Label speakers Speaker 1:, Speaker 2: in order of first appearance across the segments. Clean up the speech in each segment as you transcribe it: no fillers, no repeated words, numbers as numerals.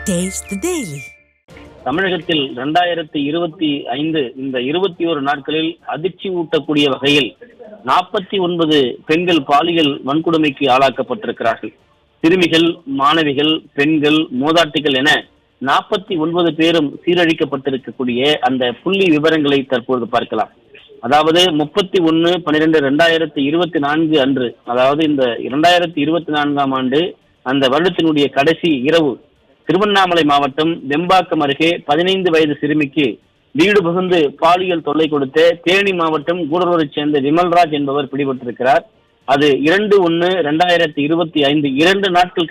Speaker 1: Taste the Daily.
Speaker 2: தமிழகத்தில் 2025 இந்த 21 நாட்களில் அதிர்ச்சி ஊட்டக்கூடிய வகையில் 49 பெண்கள் பாலியல் வன்கொடுமைக்கு ஆளாக்கப்பட்டிருக்கிறார்கள். சிறுமிகள், மாணவிகள், பெண்கள், மூதாட்டிகள் என 49 பேரும் சீரழிக்கப்பட்டிருக்கக்கூடிய அந்த புள்ளி விவரங்களை தற்போது பார்க்கலாம். அதாவது 31/12/2024 அன்று, அதாவது இந்த 2024ஆம் ஆண்டு அந்த வருடத்தினுடைய கடைசி இரவு, திருவண்ணாமலை மாவட்டம் வெம்பாக்கம் அருகே 15 வயது சிறுமிக்கு வீடு புகுந்து பாலியல் தொல்லை கொடுத்த தேனி மாவட்டம் கூடலூரைச் சேர்ந்த விமல்ராஜ் என்பவர் பிடிபட்டிருக்கிறார். அது 2/1/2025 2 நாட்கள்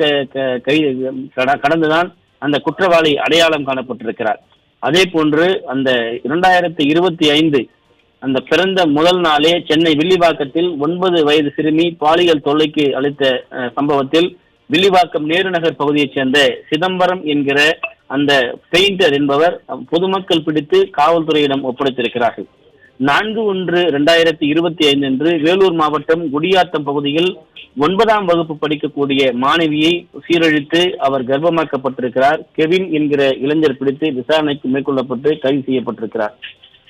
Speaker 2: கடந்துதான் அந்த குற்றவாளி அடையாளம் காணப்பட்டிருக்கிறார். அதே போன்று அந்த 2025 அந்த பிறந்த முதல் நாளே சென்னை வில்லிவாக்கத்தில் 9 வயது சிறுமி பாலியல் தொல்லைக்கு அளித்த சம்பவத்தில் வில்லிவாக்கம் நேருநகர் பகுதியைச் சேர்ந்த சிதம்பரம் என்கிற அந்த பெயிண்டர் என்பவர் பொதுமக்கள் பிடித்து காவல்துறையிடம் ஒப்படைத்திருக்கிறார்கள். 4/1/2025 அன்று வேலூர் மாவட்டம் குடியாத்தம் பகுதியில் 9ஆம் வகுப்பு படிக்கக்கூடிய மாணவியை சீரழித்து அவர் கர்ப்பமாக்கப்பட்டிருக்கிறார். கெவின் என்கிற இளைஞர் பிடித்து விசாரணைக்கு மேற்கொள்ளப்பட்டு கைது செய்யப்பட்டிருக்கிறார்.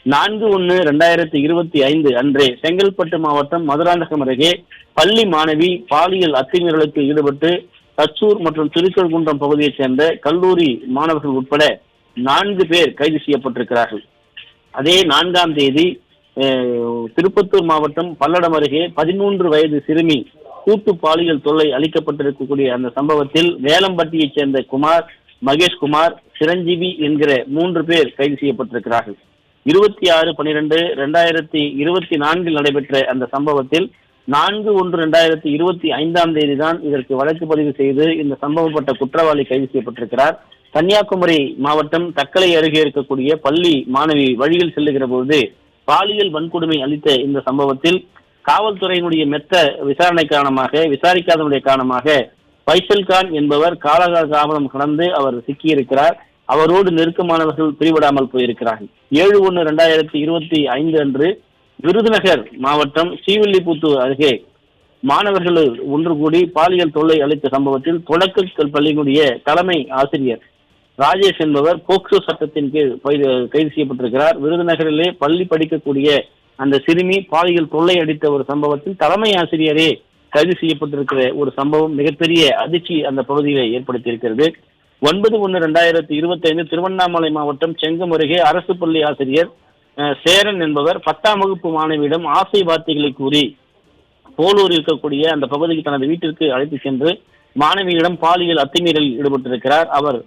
Speaker 2: 4/1/2025 அன்றே செங்கல்பட்டு மாவட்டம் மதுராந்தகம் அருகே பள்ளி மாணவி பாலியல் அத்துமீறலுக்கு ஈடுபட்டு தச்சூர் மற்றும் திருக்கழுக்குன்றம் பகுதியைச் சேர்ந்த கல்லூரி மாணவர்கள் உட்பட 4 பேர் கைது செய்யப்பட்டிருக்கிறார்கள். அதே 4ஆம் தேதி திருப்பத்தூர் மாவட்டம் பல்லடம் அருகே 13 வயது சிறுமி கூட்டு பாலியல் தொல்லை அளிக்கப்பட்டிருக்கக்கூடிய அந்த சம்பவத்தில் வேலம்பட்டியைச் சேர்ந்த குமார், மகேஷ்குமார், சிரஞ்சீவி என்கிற 3 பேர் கைது செய்யப்பட்டிருக்கிறார்கள். 26/12/2024 நடைபெற்ற அந்த சம்பவத்தில் 4/1/2025 தேதி தான் இதற்கு வழக்கு பதிவு செய்து இந்த சம்பவப்பட்ட குற்றவாளி கைது செய்யப்பட்டிருக்கிறார். கன்னியாகுமரி மாவட்டம் தக்கலை அருகே இருக்கக்கூடிய பள்ளி மாணவி வழியில் செல்லுகிற போது பாலியல் வன்கொடுமை அளித்த இந்த சம்பவத்தில் காவல்துறையினுடைய மெத்த விசாரிக்காதனுடைய காரணமாக பைசல் கான் என்பவர் காலகாலம் கடந்து அவர் சிக்கியிருக்கிறார். அவரோடு நெருக்கமானவர்கள் பிரிவிடாமல் போயிருக்கிறார்கள். 7/1/2025 அன்று விருதுநகர் மாவட்டம் ஸ்ரீவில்லிபுத்தூர் அருகே மாணவர்கள் ஒன்று கூடி பாலியல் தொல்லை அளித்த சம்பவத்தில் தொடக்க பள்ளியினுடைய தலைமை ஆசிரியர் ராஜேஷ் என்பவர் போக்சோ சட்டத்தின் கீழ் கைது செய்யப்பட்டிருக்கிறார். விருதுநகரிலே பள்ளி படிக்கக்கூடிய அந்த சிறுமி பாலியல் தொல்லை அளித்த ஒரு சம்பவத்தில் தலைமை ஆசிரியரே கைது செய்யப்பட்டிருக்கிற ஒரு சம்பவம் மிகப்பெரிய அதிர்ச்சி அந்த பகுதியில் ஏற்படுத்தியிருக்கிறது. 9/1/2025 திருவண்ணாமலை மாவட்டம் செங்கம் அருகே அரசு பள்ளி ஆசிரியர் சேரன் என்பவர் 10ஆம் வகுப்பு மாணவியிடம் ஆசை வார்த்தைகளை கூறி போலூர் இருக்கக்கூடிய அந்த பகுதிக்கு தனது வீட்டிற்கு அழைத்து சென்று மாணவியிடம் பாலியல் அத்துமீறலில் ஈடுபட்டிருக்கிறார். அவர்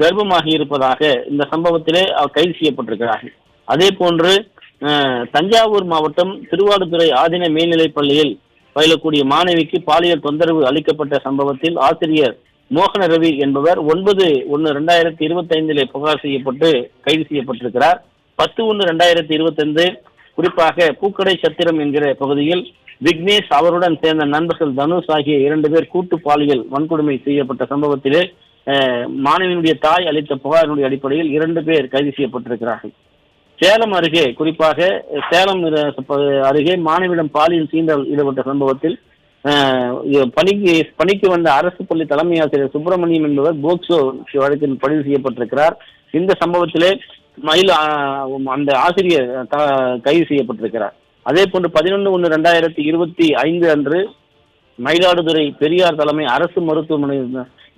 Speaker 2: கர்ப்பமாகி இருப்பதாக இந்த சம்பவத்திலே அவர் கைது செய்யப்பட்டிருக்கிறார். அதே போன்று தஞ்சாவூர் மாவட்டம் திருவாடுதுறை ஆதின மேல்நிலைப் பள்ளியில் பயிலக்கூடிய மாணவிக்கு பாலியல் தொந்தரவு அளிக்கப்பட்ட சம்பவத்தில் ஆசிரியர் மோகன ரவி என்பவர் 9/1/2025 புகார் செய்யப்பட்டு கைது செய்யப்பட்டிருக்கிறார். 10/1/2025 குறிப்பாக பூக்கடை சத்திரம் என்கிற பகுதியில் விக்னேஷ் அவருடன் சேர்ந்த நண்பர்கள் தனுஷ் ஆகிய 2 பேர் கூட்டு பாலியல் வன்கொடுமை செய்யப்பட்ட சம்பவத்திலே மாணவியினுடைய தாய் அளித்த புகாரினுடைய அடிப்படையில் 2 பேர் கைது செய்யப்பட்டிருக்கிறார்கள். சேலம் அருகே, குறிப்பாக சேலம் அருகே மாணவியிடம் பாலியல் சீண்டல் ஈடுபட்ட சம்பவத்தில் பணிக்கு வந்த அரசு பள்ளி தலைமை ஆசிரியர் சுப்பிரமணியம் என்பவர் போக்சோ வழக்கில் பதிவு செய்யப்பட்டிருக்கிறார். இந்த சம்பவத்திலே அந்த ஆசிரியர் கைது செய்யப்பட்டிருக்கிறார். அதே போன்று 11/1/2025 அன்று மயிலாடுதுறை பெரியார் தலைமை அரசு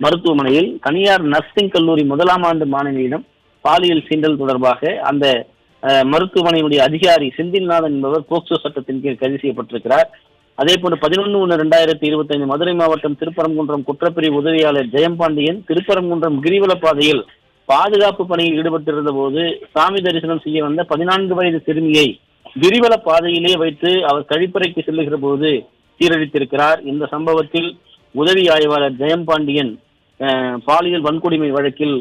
Speaker 2: மருத்துவமனையில் தனியார் நர்சிங் கல்லூரி 1ஆம் ஆண்டு மாணவியிடம் பாலியல் சீண்டல் தொடர்பாக அந்த மருத்துவமனையினுடைய அதிகாரி செந்தில்நாதன் என்பவர் போக்சோ சட்டத்தின் கீழ் கைது செய்யப்பட்டிருக்கிறார். அதே போன்று 11/1/2025 மதுரை மாவட்டம் திருப்பரங்குன்றம் குற்றப்பிரிவு உதவியாளர் ஜெயம்பாண்டியன் திருப்பரங்குன்றம் கிரிவல பாதையில் பாதுகாப்பு பணியில் ஈடுபட்டிருந்த போது சாமி தரிசனம் செய்ய வந்த 14 வயது சிறுமியை கிரிவல பாதையிலே வைத்து அவர் கழிப்பறைக்கு செல்லுகிற போது சீரழித்திருக்கிறார். இந்த சம்பவத்தில் உதவி ஆய்வாளர் ஜெயம்பாண்டியன் பாலியல் வன்கொடுமை வழக்கில்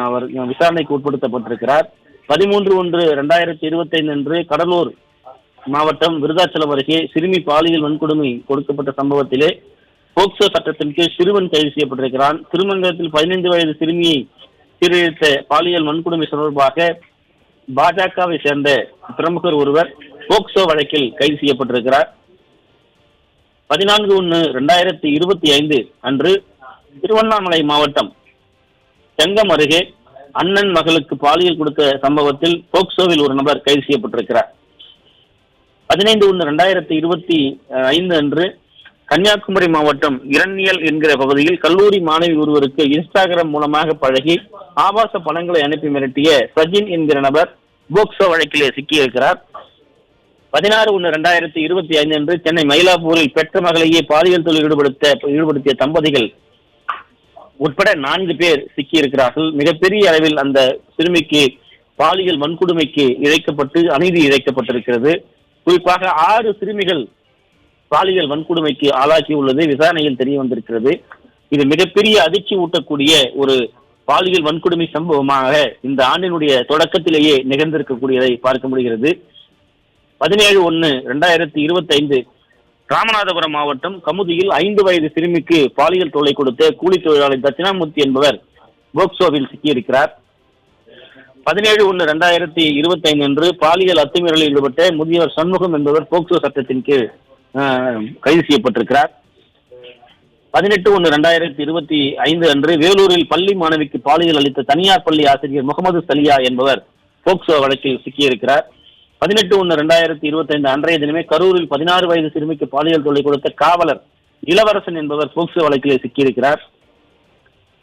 Speaker 2: அவர் விசாரணைக்கு உட்படுத்தப்பட்டிருக்கிறார். 13/1/2025 அன்று கடலூர் மாவட்டம் விருதாச்சலம் அருகே சிறுமி பாலியல் வன்கொடுமை கொடுக்கப்பட்ட சம்பவத்திலே போக்சோ சட்டத்தின் கீழ் சிறுவன் கைது செய்யப்பட்டிருக்கிறான். திருமங்கலத்தில் 15 வயது சிறுமியை சீரழித்த பாலியல் வன்கொடுமை தொடர்பாக பாஜகவை சேர்ந்த பிரமுகர் ஒருவர் போக்சோ வழக்கில் கைது செய்யப்பட்டிருக்கிறார். 14/1/2025 அன்று திருவண்ணாமலை மாவட்டம் செங்கம் அருகே அண்ணன் மகளுக்கு பாலியல் கொடுத்த சம்பவத்தில் போக்சோவில் ஒரு நபர் கைது செய்யப்பட்டிருக்கிறார். 15/1/2025 அன்று கன்னியாகுமரி மாவட்டம் இரணியல் என்கிற பகுதியில் கல்லூரி மாணவி ஒருவருக்கு இன்ஸ்டாகிராம் மூலமாக பழகி ஆபாச பணங்களை அனுப்பி மிரட்டிய சஜின் என்கிற நபர் போக்சோ வழக்கிலே சிக்கியிருக்கிறார். 16/1/2025 அன்று சென்னை மயிலாப்பூரில் பெற்ற மகளையே பாலியல் தொழில் ஈடுபடுத்திய தம்பதிகள் உட்பட 4 பேர் சிக்கியிருக்கிறார்கள். மிகப்பெரிய அளவில் அந்த சிறுமிக்கு பாலியல் வன்கொடுமைக்கு இழைக்கப்பட்டு அநீதி இழைக்கப்பட்டிருக்கிறது. குறிப்பாக 6 சிறுமிகள் பாலியல் வன்கொடுமைக்கு ஆளாக்கியுள்ளது விசாரணையில் தெரிய வந்திருக்கிறது. இது மிகப்பெரிய அதிர்ச்சி ஊட்டக்கூடிய ஒரு பாலியல் வன்கொடுமை சம்பவமாக இந்த ஆண்டினுடைய தொடக்கத்திலேயே நிகழ்ந்திருக்கக்கூடியதை பார்க்க முடிகிறது. 17/1/2025 ராமநாதபுரம் மாவட்டம் கமுதியில் 5 வயது சிறுமிக்கு பாலியல் தொல்லை கொடுத்த கூலி தொழிலாளி தட்சிணாமூர்த்தி என்பவர் போக்சோவில் சிக்கியிருக்கிறார். 17/1/2025 அன்று பாலியல் அத்துமீறலில் ஈடுபட்ட முதியவர் சண்முகம் என்பவர் போக்சோ சட்டத்தின் கீழ் கைது செய்யப்பட்டிருக்கிறார். 18/1/2025 அன்று வேலூரில் பள்ளி மாணவிக்கு பாலியல் அளித்த தனியார் பள்ளி ஆசிரியர் முகமது சலியா என்பவர் போக்சோ வழக்கில் சிக்கியிருக்கிறார். 18/1/2025 அன்றைய தினமே கரூரில் 16 வயது சிறுமிக்கு பாலியல் தொல்லை கொடுத்த காவலர் இளவரசன் என்பவர் போக்சோ வழக்கில் சிக்கியிருக்கிறார்.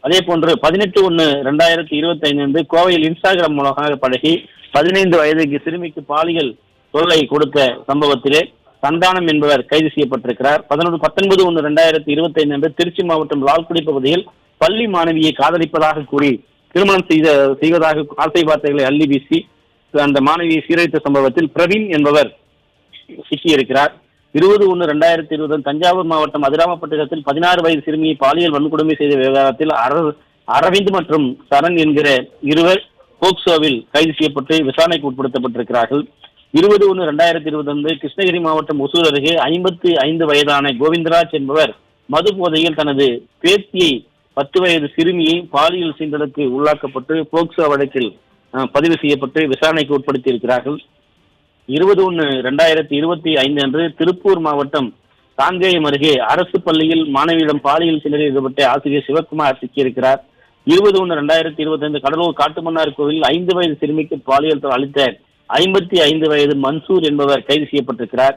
Speaker 2: அதே போன்று 18/1/2025 அன்று கோவையில் இன்ஸ்டாகிராம் மூலமாக பழகி 15 வயதுக்கு சிறுமிக்கு பாலியல் தொல்லை கொடுத்த சம்பவத்திலே சந்தானம் என்பவர் கைது செய்யப்பட்டிருக்கிறார். 19/1/2025 அன்று திருச்சி மாவட்டம் லால்குடி பகுதியில் பள்ளி மாணவியை காதலிப்பதாக கூறி திருமணம் செய்வதாக ஆசை வார்த்தைகளை அள்ளி வீசி அந்த மாணவியை சீரழித்த சம்பவத்தில் பிரவீன் என்பவர் சிக்கியிருக்கிறார். 20/1/2020 தஞ்சாவூர் மாவட்டம் அதிராமப்பட்டினத்தில் 16 வயது சிறுமியை பாலியல் வன்கொடுமை செய்த விவகாரத்தில் அரவிந்த் மற்றும் சரண் என்கிற இருவர் போக்சோவில் கைது செய்யப்பட்டு விசாரணைக்கு உட்படுத்தப்பட்டிருக்கிறார்கள். 20/1/2020 கிருஷ்ணகிரி மாவட்டம் ஒசூர் அருகே 55 வயதான கோவிந்தராஜ் என்பவர் மது போதையில் தனது பேத்தியை 10 வயது சிறுமியை பாலியல் சீண்டலுக்கு உள்ளாக்கப்பட்டு போக்சோ வழக்கில் பதிவு செய்யப்பட்டு விசாரணைக்கு உட்படுத்தி இருக்கிறார்கள். 20/1/2025 அன்று திருப்பூர் மாவட்டம் காங்கேயம் அருகே அரசு பள்ளியில் மாணவியிடம் பாலியல் சீண்டலில் ஈடுபட்ட ஆசிரியர் சிவக்குமார் சிக்கியிருக்கிறார். 20/1/2025 கடலூர் காட்டுமன்னார் கோவில் 5 வயது சிறுமிக்கு பாலியல் அளித்த 55 வயது மன்சூர் என்பவர் கைது செய்யப்பட்டிருக்கிறார்.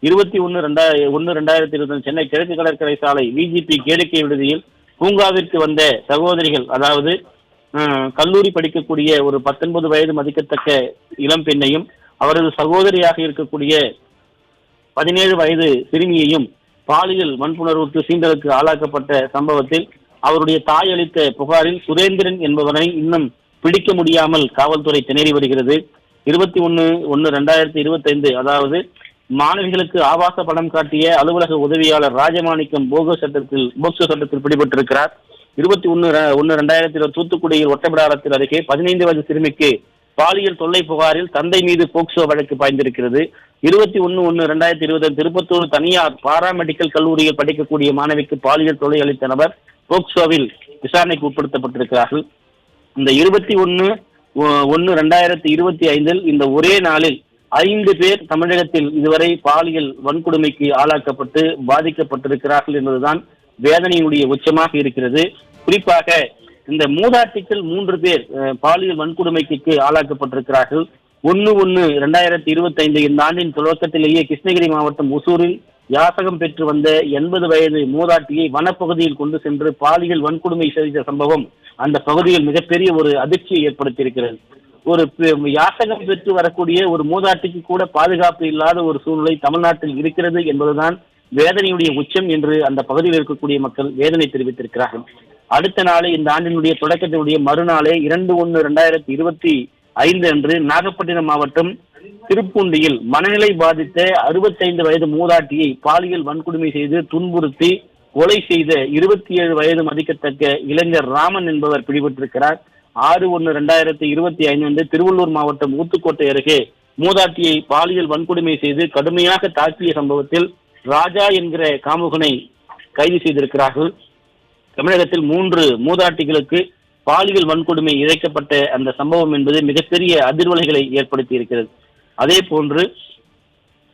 Speaker 2: 21/1/2025 சென்னை கிழக்கு கடற்கரை சாலை விஜிபி கேளிக்கை விடுதியில் பூங்காவிற்கு வந்த சகோதரிகள், அதாவது கல்லூரி படிக்கக்கூடிய ஒரு 19 வயது மதிக்கத்தக்க இளம் பெண்ணையும் அவரது சகோதரியாக இருக்கக்கூடிய 17 வயது சிறுமியையும் பாலியல் வன்புணர்வுக்கு சீண்டலுக்கு ஆளாக்கப்பட்ட சம்பவத்தில் அவருடைய தாய் அளித்த புகாரில் சுரேந்திரன் என்பவரை இன்னும் பிடிக்க முடியாமல் காவல்துறை திணறி வருகிறது. 21/1/2025 அதாவது மாணவிகளுக்கு ஆபாச படம் காட்டிய அலுவலக உதவியாளர் ராஜமாணிக்கம் போக்சோ சட்டத்தில் பிடிபட்டிருக்கிறார். 21/1/2020 தூத்துக்குடியில் ஒட்டப்பிடாரத்தில் அருகே 15 வயது சிறுமிக்கு பாலியல் தொல்லை புகாரில் தந்தை மீது போக்சோ வழக்கு பாய்ந்திருக்கிறது. 21/1/2020 திருப்பத்தூர் தனியார் பாராமெடிக்கல் கல்லூரியில் படிக்கக்கூடிய மாணவிக்கு பாலியல் தொல்லை அளித்த நபர் போக்சோவில் விசாரணைக்கு உட்படுத்தப்பட்டிருக்கிறார்கள். இந்த 21/1/2025 இந்த ஒரே நாளில் 5 பேர் தமிழகத்தில் இதுவரை பாலியல் வன்கொடுமைக்கு ஆளாக்கப்பட்டு பாதிக்கப்பட்டிருக்கிறார்கள் என்பதுதான் வேதனையினுடைய உச்சமாக இருக்கிறது. குறிப்பாக இந்த மூதாட்டிகள் 3 பேர் பாலியல் வன்கொடுமைக்கு ஆளாக்கப்பட்டிருக்கிறார்கள். 1/1/2025 இந்த ஆண்டின் தொடக்கத்திலேயே கிருஷ்ணகிரி மாவட்டம் ஒசூரில் யாசகம் பெற்று வந்த 80 வயது மூதாட்டியை வனப்பகுதியில் கொண்டு சென்று பாலியல் வன்கொடுமை செய்த சம்பவம் அந்த பகுதியில் மிகப்பெரிய ஒரு அதிர்ச்சியை ஏற்படுத்தியிருக்கிறது. ஒரு யாசகம் பெற்று வரக்கூடிய ஒரு மூதாட்டிக்கு கூட பாதுகாப்பு இல்லாத ஒரு சூழ்நிலை தமிழ்நாட்டில் இருக்கிறது என்பதுதான் வேதனையுடைய உச்சம் என்று அந்த பகுதியில் இருக்கக்கூடிய மக்கள் வேதனை தெரிவித்திருக்கிறார்கள். அடுத்த நாளே இந்த ஆண்டினுடைய தொடக்கத்தினுடைய மறுநாளே 2/1/2025 அன்று நாகப்பட்டினம் மாவட்டம் திருப்பூண்டியில் மனநிலை பாதித்த 65 வயது மூதாட்டியை பாலியல் வன்கொடுமை செய்து துன்புறுத்தி கொலை செய்த 27 வயது மதிக்கத்தக்க இளைஞர் ராமன் என்பவர் பிடிபட்டிருக்கிறார். 6/1/2025 அன்று திருவள்ளூர் மாவட்டம் ஊத்துக்கோட்டை அருகே மூதாட்டியை பாலியல் வன்கொடுமை செய்து கடுமையாக தாக்கிய சம்பவத்தில் ராஜா என்கிற காமுகனை கைது செய்திருக்கிறார்கள். தமிழகத்தில் 3 மூதாட்டிகளுக்கு பாலியல் வன்கொடுமை இழைக்கப்பட்ட அந்த சம்பவம் என்பது மிகப்பெரிய அதிர்வலைகளை ஏற்படுத்தி இருக்கிறது. அதே போன்று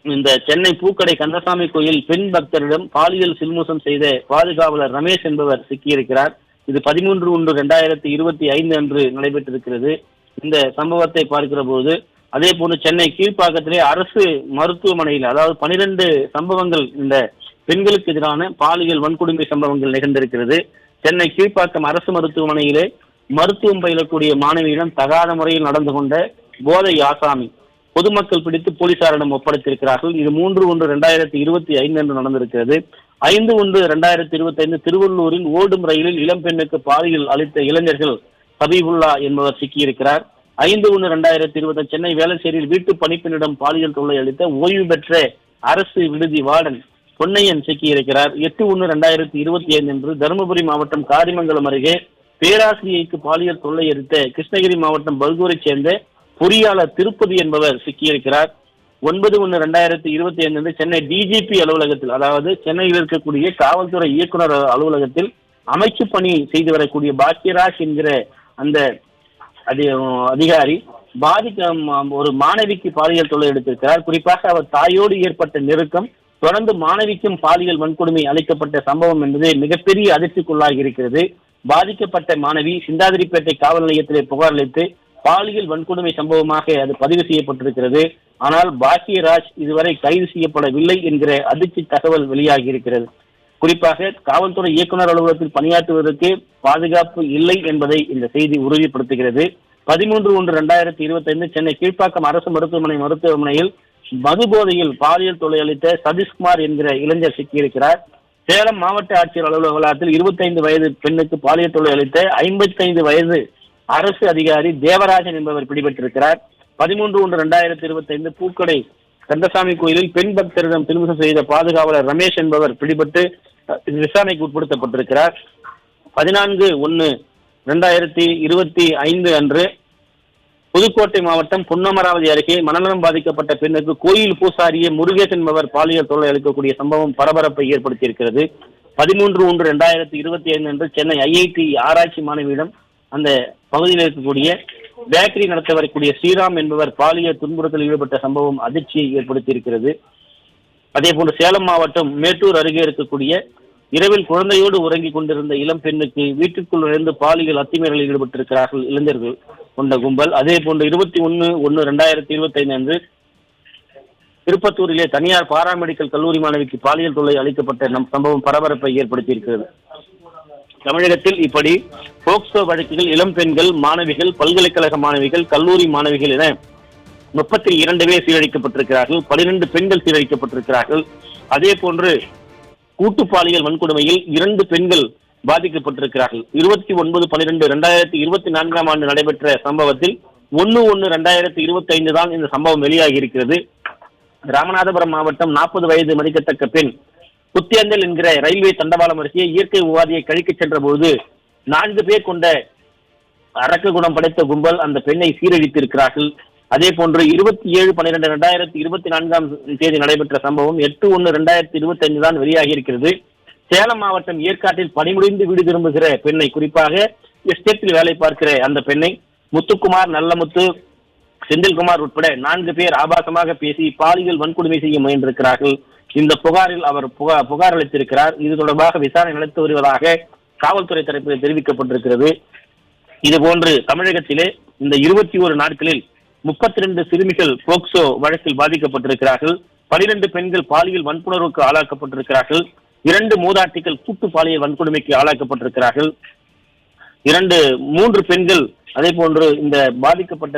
Speaker 2: இந்த சென்னை பூக்கடை கந்தசாமி கோயில் பெண் பக்தரிடம் பாலியல் சில்முசம் செய்த பாதுகாவலர் ரமேஷ் என்பவர் சிக்கியிருக்கிறார். இது 13/1/2025 அன்று நடைபெற்றிருக்கிறது. இந்த சம்பவத்தை பார்க்கிற போது அதே போன்று சென்னை கீழ்ப்பாக்கத்திலே அரசு மருத்துவமனையில், அதாவது 12 சம்பவங்கள் இந்த பெண்களுக்கு எதிரான பாலியல் வன்கொடுமை சம்பவங்கள் நிகழ்ந்திருக்கிறது. சென்னை கீழ்ப்பாக்கம் அரசு மருத்துவமனையிலே மருத்துவம் பயிலக்கூடிய மாணவியிடம் தகாத முறையில் நடந்து கொண்ட போதை ஆசாமி பொதுமக்கள் பிடித்து போலீசாரிடம் ஒப்படைத்திருக்கிறார்கள். இது 3/1/2025 அன்று நடந்திருக்கிறது. 5/1/2025 திருவள்ளூரில் ஓடும் ரயிலில் இளம் பெண்ணுக்கு பாலியல் அளித்த இளைஞர்கள் ஹபீபுல்லா என்பவர் சிக்கியிருக்கிறார். 5/1/2020 சென்னை வேளச்சேரியில் வீட்டு பணிப்பெண்ணிடம் பாலியல் தொல்லை அளித்த ஓய்வு பெற்ற அரசு விடுதி வார்டன் பொன்னையன் சிக்கியிருக்கிறார். 8/1/2025 அன்று தருமபுரி மாவட்டம் காரிமங்கலம் அருகே பேராசிரியைக்கு பாலியல் தொல்லை அளித்த கிருஷ்ணகிரி மாவட்டம் பல்கூரை சேர்ந்த பொறியாளர் திருப்பதி என்பவர் சிக்கியிருக்கிறார். 9/1/2025 அன்று சென்னை டிஜிபி அலுவலகத்தில், அதாவது சென்னையில் இருக்கக்கூடிய காவல்துறை இயக்குனர் அலுவலகத்தில் அமைச்சு பணி செய்து வரக்கூடிய பாக்கியராஜ் என்கிற அந்த அதிகாரி ஒரு மாணவிக்கு பாலியல் தொல்லை எடுத்திருக்கிறார். குறிப்பாக அவர் தாயோடு ஏற்பட்ட நெருக்கம் தொடர்ந்து மாணவிக்கும் பாலியல் வன்கொடுமை அளிக்கப்பட்ட சம்பவம் என்பது மிகப்பெரிய அதிர்ச்சிக்குள்ளாகி இருக்கிறது. பாதிக்கப்பட்ட மாணவி சிந்தாதிரிப்பேட்டை காவல் நிலையத்திலே புகார் அளித்து பாலியல் வன்கொடுமை சம்பவமாக அது பதிவு செய்யப்பட்டிருக்கிறது. ஆனால் பாக்கியராஜ் இதுவரை கைது செய்யப்படவில்லை என்கிற அதிர்ச்சி தகவல் வெளியாகி இருக்கிறது. குறிப்பாக காவல்துறை இயக்குனர் அலுவலகத்தில் பணியாற்றுவதற்கு பாதுகாப்பு இல்லை என்பதை இந்த செய்தி உறுதிப்படுத்துகிறது. 13/1/2025 சென்னை கீழ்ப்பாக்கம் அரசு மருத்துவமனையில் மது போதையில் பாலியல் தொல்லை அளித்த சதீஷ்குமார் என்கிற இளைஞர் சிக்கியிருக்கிறார். சேலம் மாவட்ட ஆட்சியர் அலுவலக வளாகத்தில் 25 வயது பெண்ணுக்கு பாலியல் தொல்லை அளித்த 55 வயது அரசு அதிகாரி தேவராஜன் என்பவர் பிடிபட்டிருக்கிறார். 13/1/2025 பூக்கடை கந்தசாமி கோயிலில் பெண் பக்தரிடம் திருமணம் செய்த பாதுகாவலர் ரமேஷ் என்பவர் பிடிபட்டு விசாரணைக்கு உட்படுத்தப்பட்டிருக்கிறார். 14/1/2025 அன்று புதுக்கோட்டை மாவட்டம் பொன்னமராவதி அருகே மனநலம் பாதிக்கப்பட்ட பெண்ணுக்கு கோயில் பூசாரியே முருகேசன் என்பவர் பாலியல் தொல்லை அளிக்கக்கூடிய சம்பவம் பரபரப்பை ஏற்படுத்தியிருக்கிறது. 13/1/2025 அன்று சென்னை ஐஐடி ஆராய்ச்சி மாணவியிடம் அந்த பகுதியில் இருக்கக்கூடிய பேக்கரி நடத்த வரக்கூடிய ஸ்ரீராம் என்பவர் பாலியல் துன்புறுத்தலில் ஈடுபட்ட சம்பவம் அதிர்ச்சியை ஏற்படுத்தியிருக்கிறது. அதே போன்று சேலம் மாவட்டம் மேட்டூர் அருகே இருக்கக்கூடிய இரவில் குழந்தையோடு உறங்கிக் கொண்டிருந்த இளம் பெண்ணுக்கு வீட்டுக்குள் நுழைந்து பாலியல் அத்துமீறலில் ஈடுபட்டிருக்கிறார்கள் இளைஞர்கள் கொண்ட கும்பல். அதே போன்று 21/1/2025 அன்று திருப்பத்தூரிலே தனியார் பாராமெடிக்கல் கல்லூரி மாணவிக்கு பாலியல் தொல்லை அளிக்கப்பட்ட சம்பவம் பரபரப்பை ஏற்படுத்தியிருக்கிறது. தமிழகத்தில் இப்படி போக்சோ வழக்குகள் இளம் பெண்கள், மாணவிகள், பல்கலைக்கழக மாணவிகள், கல்லூரி மாணவிகள் என 32 பேர் சீரழிக்கப்பட்டிருக்கிறார்கள். 12 பெண்கள் சீரழிக்கப்பட்டிருக்கிறார்கள். அதே போன்று கூட்டு பாலியல் வன்கொடுமையில் 2 பெண்கள் பாதிக்கப்பட்டிருக்கிறார்கள். 29/12/2024 ஆண்டு நடைபெற்ற சம்பவத்தில் 1/1/2025 தான் இந்த சம்பவம் வெளியாகி இருக்கிறது. ராமநாதபுரம் மாவட்டம் 40 வயது மதிக்கத்தக்க பெண் புத்தியந்தல் என்கிற ரயில்வே தண்டவாளம் அருகே இயற்கை உபாதியை கழிக்கச் சென்ற போது 4 பேர் கொண்ட அரக்க குணம் படைத்த கும்பல் அந்த பெண்ணை சீரழித்திருக்கிறார்கள். அதே போன்று 27/12/2024 நடைபெற்ற சம்பவம் 8/1/2025 தான் வெளியாகி இருக்கிறது. சேலம் மாவட்டம் ஏற்காட்டில் பணிமுடிந்து வீடு திரும்புகிற பெண்ணை, குறிப்பாக எஸ்டேட்டில் வேலை பார்க்கிற அந்த பெண்ணை முத்துக்குமார், நல்லமுத்து, செந்தில்குமார் உட்பட 4 பேர் ஆபாசமாக பேசி பாலியல் வன்கொடுமை செய்ய முயன்றிருக்கிறார்கள். இந்த புகாரில் அவர் புகார் அளித்திருக்கிறார். இது தொடர்பாக விசாரணை நடத்தி வருவதாக காவல்துறை தரப்பில் தெரிவிக்கப்பட்டிருக்கிறது. இதுபோன்று தமிழகத்திலே இந்த 21 நாட்களில் 32 சிறுமிகள் போக்சோ வழக்கில் பாதிக்கப்பட்டிருக்கிறார்கள். 12 பெண்கள் பாலியல் வன்புணர்வுக்கு ஆளாக்கப்பட்டிருக்கிறார்கள். 2 மூதாட்டிகள் கூட்டு பாலியல் வன்கொடுமைக்கு ஆளாக்கப்பட்டிருக்கிறார்கள். 3 பெண்கள் அதே போன்று இந்த பாதிக்கப்பட்ட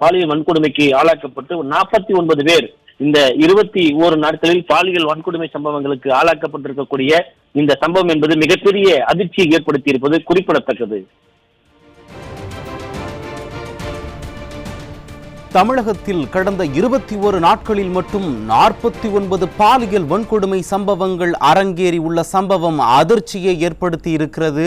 Speaker 2: பாலியல் வன்கொடுமைக்கு ஆளாக்கப்பட்டு 49 பேர் இந்த 21 நாட்களில் பாலியல் வன்கொடுமை சம்பவங்களுக்கு ஆளாக்கப்பட்டிருக்கக்கூடிய இந்த சம்பவம் என்பது மிகப்பெரிய அதிர்ச்சியை ஏற்படுத்தி இருப்பது குறிப்பிடத்தக்கது.
Speaker 1: தமிழகத்தில் கடந்த 21 நாட்களில் மட்டும் 49 பாலியல் வன்கொடுமை சம்பவங்கள் அரங்கேறி உள்ள சம்பவம் அதிர்ச்சியை ஏற்படுத்தி இருக்கிறது.